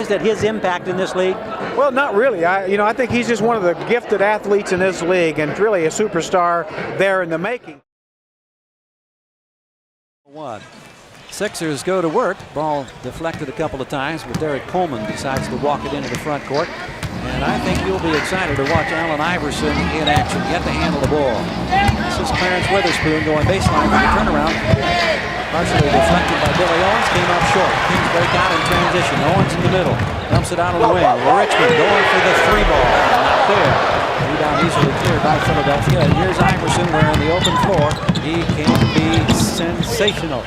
surprised at his impact in this league? Well, not really. I think he's just one of the gifted athletes in this league and really a superstar there in the making. Sixers go to work. Ball deflected a couple of times, but Derek Coleman decides to walk it into the front court. And I think you'll be excited to watch Allen Iverson in action. Get to handle the ball. This is Clarence Witherspoon going baseline for the turnaround. Partially deflected by Billy Owens. Came up short. Kings break out in transition. Owens in the middle. Dumps it out on the wing. Richmond going for the three ball. Not there. Rebound easily cleared by Philadelphia. And here's Iverson where on the open floor he can be sensational.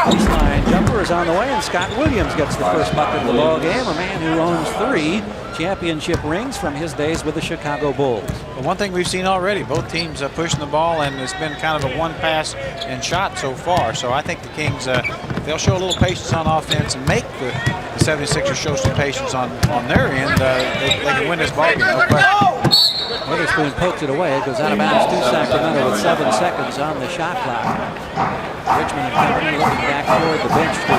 Baseline jumper is on the way, and Scott Williams gets the first bucket of the ball game. A man who owns 3 championship rings from his days with the Chicago Bulls. Well, one thing we've seen already, both teams are pushing the ball, and it's been kind of a one pass and shot so far. So I think the Kings, they'll show a little patience on offense and make the 76ers show some patience on their end. They can win this ball game, no question. Witherspoon pokes it away. It goes out of bounds to Sacramento with 7 seconds on the shot clock. Richmond and company looking back toward the bench to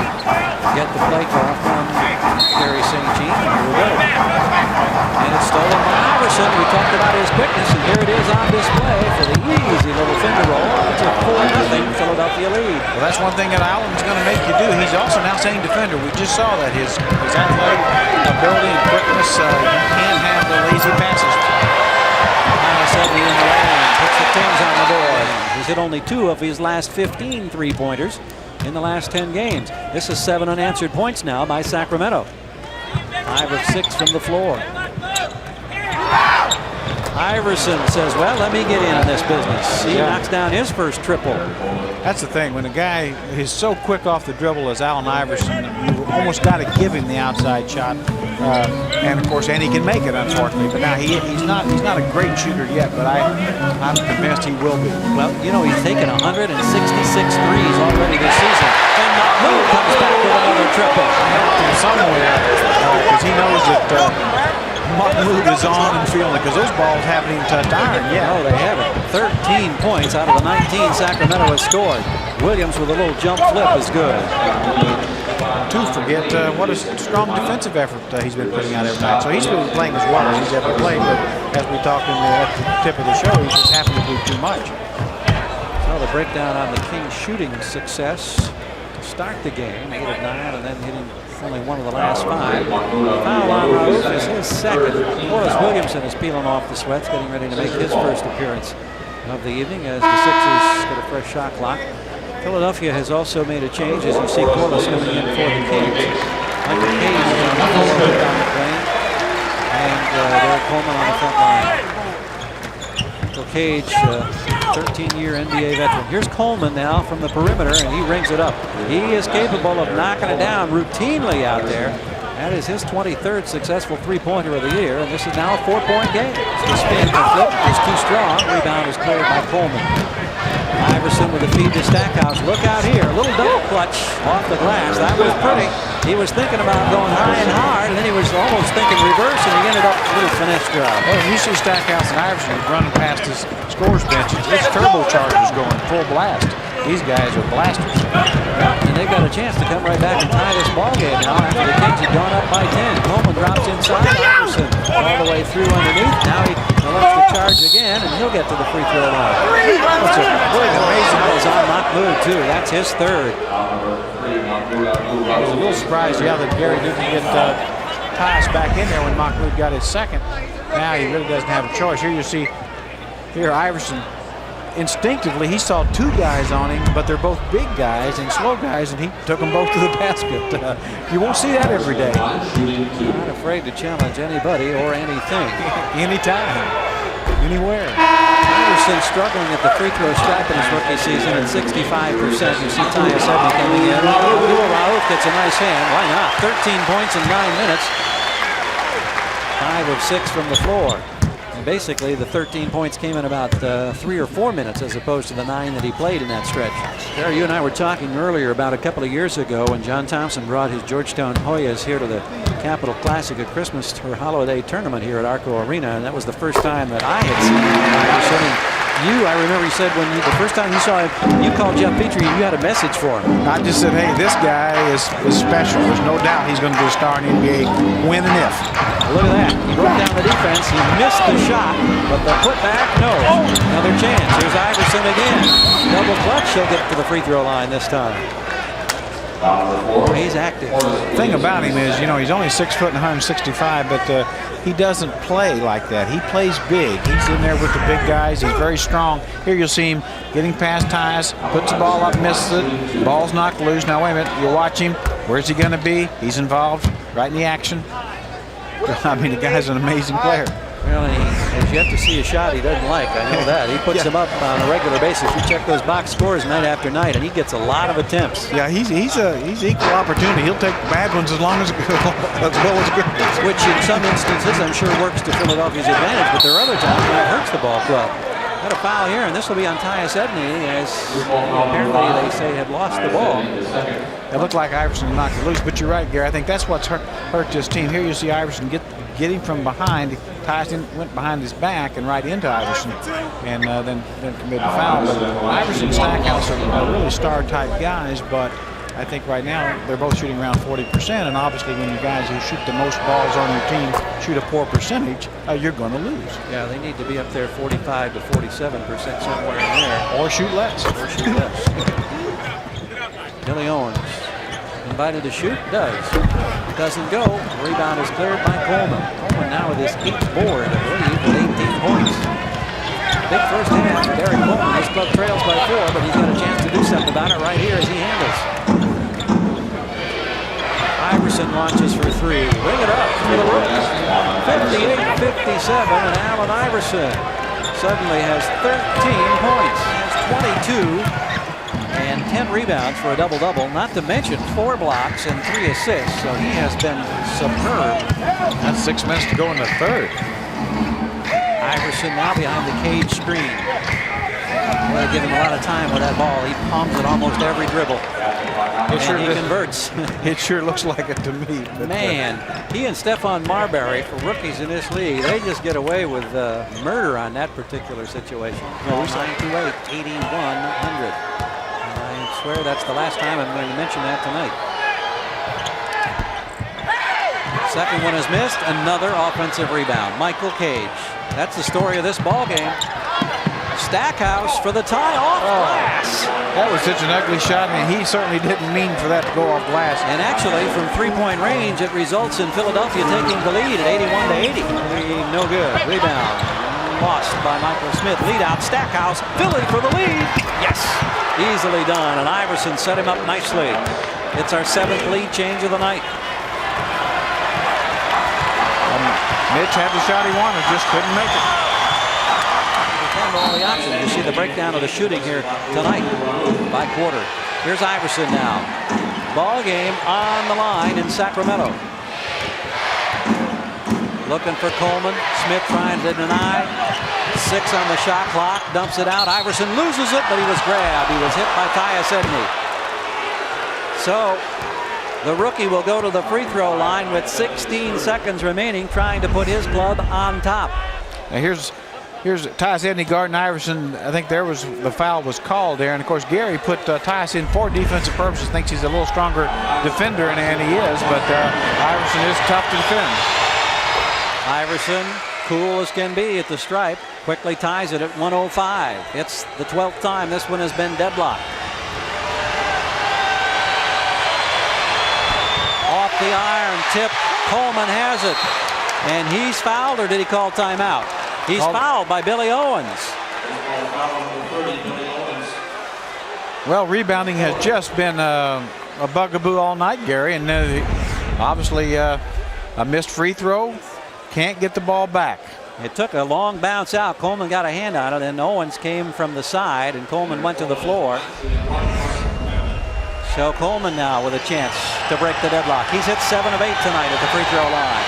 get the play call from Gary St. Jean. Here we go. And it's stolen by Iverson. We talked about his quickness, and here it is on display for the easy little finger roll. It's a 4-0 Philadelphia lead. Well, that's one thing that Allen's going to make you do. He's also an outstanding defender. We just saw that his athletic ability and quickness. You can't have the lazy passes. Suddenly in the lane, puts the Kings on the board. He's hit only 2 of his last 15 three-pointers in the last 10 games. This is 7 unanswered points now by Sacramento. 5 of 6 from the floor. Iverson says, well, let me get in on this business. He knocks down his first triple. That's the thing. When a guy is so quick off the dribble as Allen Iverson, you almost got to give him the outside shot. And of course, he can make it, unfortunately. But now he's not a great shooter yet. But I'm convinced he will be. Well, he's taken 166 threes already this season. And Mahmoud comes back with another triple. Somewhere, because he knows that Mahmoud is on and feeling it, because those balls haven't even touched iron yet. No, they haven't. 13 points out of the 19 Sacramento has scored. Williams with a little jump flip is good. To forget what a strong defensive effort he's been putting out every night. So he's been playing as well as he's ever played, but as we talked at the tip of the show, he's just happy to do too much. So the breakdown on the Kings' shooting success to start the game, 8 of 9, and then hitting only 1 of the last 5. Foul on Raouf is his second. Horace Williamson is peeling off the sweats, getting ready to make his first appearance of the evening as the Sixers get a fresh shot clock. Philadelphia has also made a change, as you see Corliss coming in for the Kings. Michael Cage is on the floor down the lane, and Derek Coleman on the front line. Michael Cage, 13-year NBA veteran. Here's Coleman now from the perimeter, and he rings it up. He is capable of knocking it down routinely out there. That is his 23rd successful three-pointer of the year, and this is now a 4-point game. The spin and flip is too strong. Rebound is cleared by Coleman. Iverson with a feed to Stackhouse. Look out here. A little double clutch off the glass. That was pretty. He was thinking about going high and hard, and then he was almost thinking reverse, and he ended up with a little finesse job. Well, you see Stackhouse and Iverson running past his scores bench. It's turbochargers going full blast. These guys are blasters. And they've got a chance to come right back and tie this ball game now after the Kings have gone up by 10. Coleman drops inside. Iverson all the way through underneath. Now he elects to charge again, and he'll get to the free throw line. That's a really amazing. That is on Mahmoud, too. That's his third. I was a little surprised, that Gary didn't get Tyus back in there when Mahmoud got his second. Now he really doesn't have a choice. Here you see, Iverson, instinctively he saw 2 guys on him, but they're both big guys and slow guys, and he took them both to the basket. You won't see that every day. Not afraid to challenge anybody or anything. Anytime, anywhere. Iverson struggling at the free throw stripe in his rookie season at 65%. You see Tyus coming in. Raouf gets a nice hand. Why not? 13 points in 9 minutes. 5 of 6 from the floor. And basically, the 13 points came in about 3 or 4 minutes as opposed to the 9 that he played in that stretch. Gary, you and I were talking earlier about a couple of years ago when John Thompson brought his Georgetown Hoyas here to the Capital Classic at Christmas or holiday tournament here at Arco Arena, and that was the first time that I had seen Iverson. I remember you said when the first time you saw him, you called Jeff Petrie and you had a message for him. I just said, hey, this guy is special. There's no doubt he's going to be a star in the NBA, when and if. Look at that. He broke down the defense. He missed the shot, but the putback, no. Another chance. Here's Iverson again. Double clutch. He'll get to the free throw line this time. Oh, he's active. The thing about him is, he's only 6 foot and 165, but he doesn't play like that. He plays big. He's in there with the big guys. He's very strong. Here you'll see him getting past Tyus, puts the ball up, misses it. Ball's knocked loose. Now, wait a minute. You'll watch him. Where's he going to be? He's involved right in the action. I mean, the guy's an amazing player. Well, he has yet to see a shot he doesn't like. I know that. He puts them up on a regular basis. You check those box scores night after night, and he gets a lot of attempts. Yeah, he's equal opportunity. He'll take bad ones as well as good. Which in some instances I'm sure works to Philadelphia's advantage, but there are other times when it hurts the ball club. Got a foul here, and this will be on Tyus Edney, as apparently they say had lost the ball. It looked like Iverson knocked it loose, but you're right, Gary. I think that's what's hurt this team. Here you see Iverson get him from behind. Tyson went behind his back and right into Iverson, and then committed a foul. But Iverson and Stackhouse are really star-type guys, but I think right now they're both shooting around 40%, and obviously when you guys who shoot the most balls on your team shoot a poor percentage, you're going to lose. Yeah, they need to be up there 45 to 47% somewhere in there. Or shoot less. Billy Owens invited to shoot, doesn't go. Rebound is cleared by Coleman. Coleman now with his 8th board, I believe, with 18 points. Big first half. Derek Coleman, his club trails by 4, but he's got a chance to do something about it right here as he handles. Iverson launches for 3. Ring it up for the Rooks. 58-57, and Allen Iverson suddenly has 13 points. Has 22. And 10 rebounds for a double-double, not to mention 4 blocks and 3 assists. So he has been superb. That's 6 minutes to go in the third. Iverson now behind the cage screen. They give him a lot of time with that ball. He palms it almost every dribble. And he converts. It sure looks like it to me. Man, he and Stephon Marbury, for rookies in this league, they just get away with murder on that particular situation. 928, 8100. I swear that's the last time I'm going to mention that tonight. Second one is missed. Another offensive rebound. Michael Cage. That's the story of this ball game. Stackhouse for the tie off glass. That was such an ugly shot, and he certainly didn't mean for that to go off glass. And actually, from 3-point range, it results in Philadelphia taking the lead at 81-80. No good. Rebound. Lost by Michael Smith. Lead out. Stackhouse. Philly for the lead. Yes. Easily done. And Iverson set him up nicely. It's our 7th lead change of the night. Mitch had the shot he wanted, just couldn't make it. All the options. You see the breakdown of the shooting here tonight by quarter. Here's Iverson now. Ball game on the line in Sacramento. Looking for Coleman. Smith trying to deny. 6 on the shot clock. Dumps it out. Iverson loses it, but he was grabbed. He was hit by Tyus Edney. So the rookie will go to the free throw line with 16 seconds remaining, trying to put his club on top. Now here's Tyus Edney guarding Iverson. I think the foul was called there, and of course Gary put Tyus in for defensive purposes. Thinks he's a little stronger defender, and he is. But Iverson is tough to defend. Iverson, cool as can be at the stripe, quickly ties it at 105. It's the 12th time this one has been deadlocked. Off the iron tip, Coleman has it, and he's fouled, or did he call timeout? He's fouled by Billy Owens. Well, rebounding has just been a bugaboo all night, Gary, and obviously a missed free throw. Can't get the ball back. It took a long bounce out. Coleman got a hand on it, and Owens came from the side, and Coleman went to the floor. So Coleman now with a chance to break the deadlock. He's hit 7 of 8 tonight at the free throw line.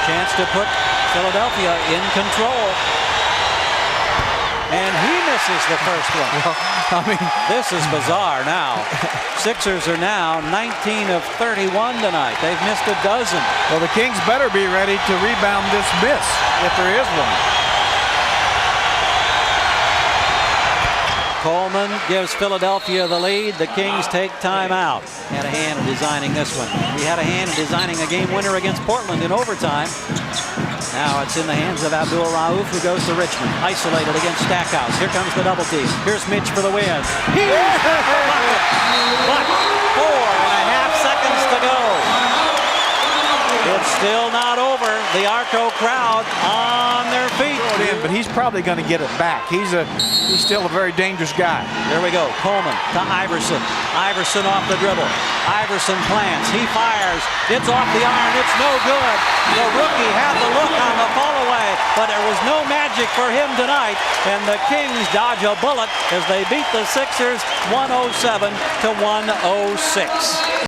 Chance to put Philadelphia in control. And he misses the first one. Well, I mean, this is bizarre now. Sixers are now 19 of 31 tonight. They've missed a dozen. Well, the Kings better be ready to rebound this miss, if there is one. Coleman gives Philadelphia the lead. The Kings take timeout. Had a hand in designing this one. We had a hand in designing a game winner against Portland in overtime. Now it's in the hands of Abdul Rauf, who goes to Richmond. Isolated against Stackhouse. Here comes the double team. Here's Mitch for the win. But 4.5 seconds to go. It's still not over. The Arco crowd on their feet. But he's probably going to get it back. He's still a very dangerous guy. There we go. Coleman to Iverson. Iverson off the dribble. Iverson plants. He fires. It's off the iron. It's no good. The rookie had the look on the fall away, but there was no magic for him tonight. And the Kings dodge a bullet as they beat the Sixers 107 to 106.